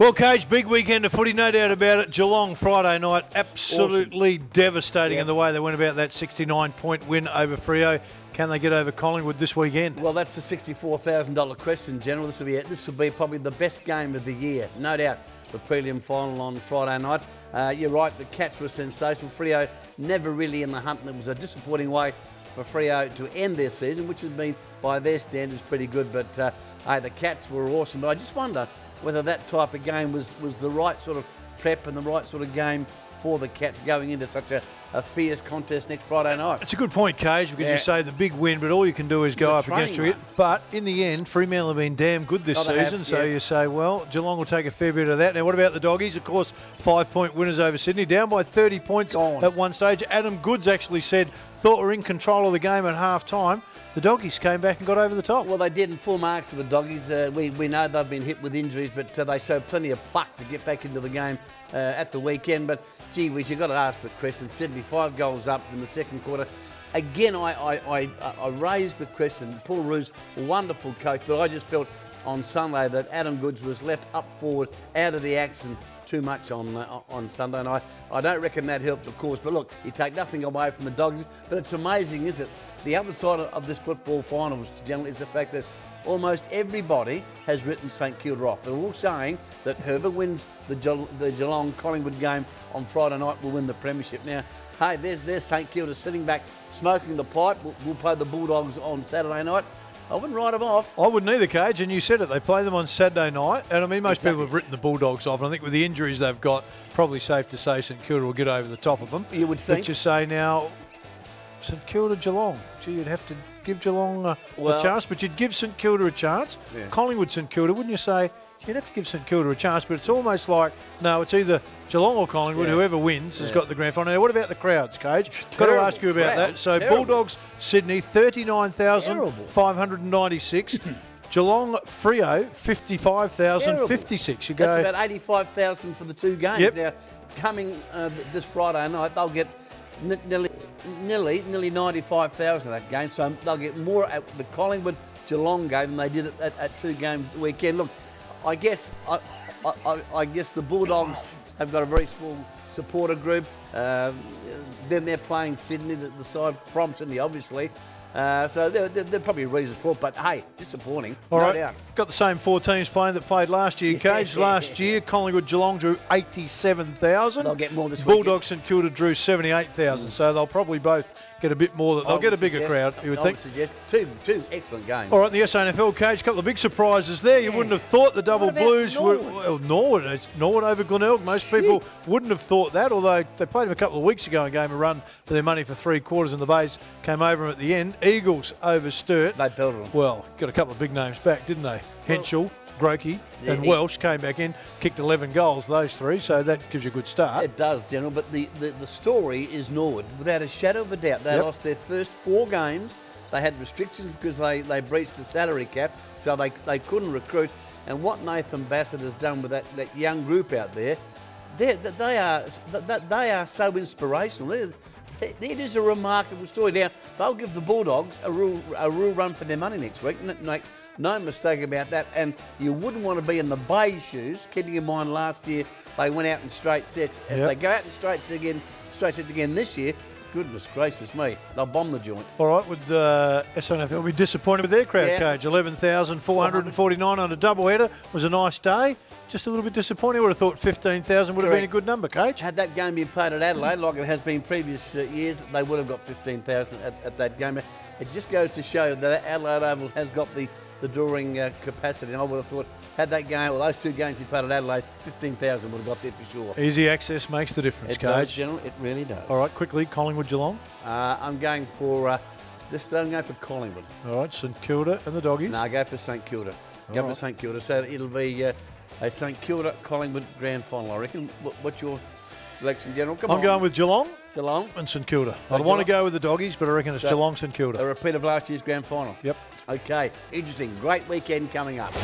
Well, Cage, big weekend of footy, no doubt about it. Geelong Friday night, absolutely devastating in the way they went about that 69-point win over Freo. Can they get over Collingwood this weekend? Well, that's the $64,000 question, General. This will be probably the best game of the year, no doubt. The prelim final on Friday night. You're right, the Cats were sensational. Freo never really in the hunt, and it was a disappointing way for Freo to end their season, which has been, by their standards, pretty good. But the Cats were awesome. But I just wonder whether that type of game was the right sort of prep and the right sort of game for the Cats going into such a fierce contest next Friday night. It's a good point, Cage, because you say the big win, but all you can do is go up against it. But in the end, Fremantle have been damn good this season, so you say, well, Geelong will take a fair bit of that. Now, what about the Doggies? Of course, 5-point winners over Sydney, down by 30 points at one stage. Adam Goods actually said, thought we're in control of the game at half-time. The Doggies came back and got over the top. Well, they did, and full marks to the Doggies. We know they've been hit with injuries, but they showed plenty of pluck to get back into the game at the weekend. But, gee whiz, you've got to ask the question. 75 goals up in the second quarter. Again, I raised the question. Paul Roos, a wonderful coach, but I just felt on Sunday that Adam Goods was left up forward, out of the action too much on Sunday night. I don't reckon that helped the cause. But look, you take nothing away from the Doggies. But it's amazing, isn't it? The other side of this football final, generally, is the fact that almost everybody has written St Kilda off. They're all saying that whoever wins the Geelong Collingwood game on Friday night will win the premiership. Now, hey, there's St Kilda sitting back, smoking the pipe. We'll play the Bulldogs on Saturday night. I wouldn't write them off. I wouldn't either, Cage, and you said it. They play them on Saturday night, and I mean, most people have written the Bulldogs off, and I think with the injuries they've got, probably safe to say St Kilda will get over the top of them. You would think. But you say now, St Kilda, Geelong. Gee, you'd have to give Geelong a chance, but you'd give St Kilda a chance. Yeah. Collingwood, St Kilda, wouldn't you say? You'd have to give St Kilda a chance, but it's almost like, no, it's either Geelong or Collingwood. Whoever wins has got the grand final. Now, what about the crowds, Cage? Got to ask you about that. So, Bulldogs, Sydney, 39,596. Geelong, Freo, 55,056. You go. That's about 85,000 for the two games. Yep. Now, coming this Friday night, they'll get nearly 95,000 that game. So they'll get more at the Collingwood Geelong game than they did at two games the weekend. Look, I guess the Bulldogs have got a very small supporter group. Then they're playing Sydney, the side from Sydney, obviously. So there probably reasons for it, but hey, disappointing. All right, got the same four teams playing that played last year, Cage. Last year, Collingwood Geelong drew 87,000. They'll get more this week. Bulldogs St Kilda drew 78,000, so they'll probably both get a bit more. They'll get a bigger crowd, you would think. I would suggest two excellent games. All right, the SANFL, Cage, a couple of big surprises there. You wouldn't have thought the Double Blues Norwood? were... Well, Norwood over Glenelg. Most people wouldn't have thought that, although they played them a couple of weeks ago and gave them a run for their money for 3 quarters, and the Bays came over them at the end. Eagles over Sturt. They pelted them. Well, got a couple of big names back, didn't they? Henschel, Grokey and Welsh came back in, kicked 11 goals, those three, so that gives you a good start. It does, General, but the story is Norwood. Without a shadow of a doubt, they lost their first 4 games. They had restrictions because they breached the salary cap, so they couldn't recruit. And what Nathan Bassett has done with that young group out there, they are so inspirational. It is a remarkable story. Now, they'll give the Bulldogs a real run for their money next week. No mistake about that. And you wouldn't want to be in the Bay shoes, keeping in mind last year they went out in straight sets. If they go out in straight sets again this year, goodness gracious me, they'll bomb the joint. All right, would SANFL be disappointed with their crowd, Cage? 11,449 on a doubleheader. Was a nice day. Just a little bit disappointing. I would have thought 15,000 would have been a good number, Cage. Had that game been played at Adelaide, like it has been previous years, they would have got 15,000 at that game. It just goes to show that Adelaide Oval has got the drawing capacity. And I would have thought, had that game, or those 2 games he played at Adelaide, 15,000 would have got there for sure. Easy access makes the difference, Cage. It does, General. It really does. All right, quickly, Collingwood Geelong. I'm going for I'm going for Collingwood. All right, St Kilda and the Doggies. No, go for St Kilda. Go for St Kilda. So it'll be a St Kilda Collingwood grand final, I reckon. What's your selection, General? Come on. I'm going with Geelong. Geelong and St Kilda. I'd want to go with the Doggies, but I reckon it's Geelong, St Kilda. A repeat of last year's grand final. Yep. Okay, interesting. Great weekend coming up.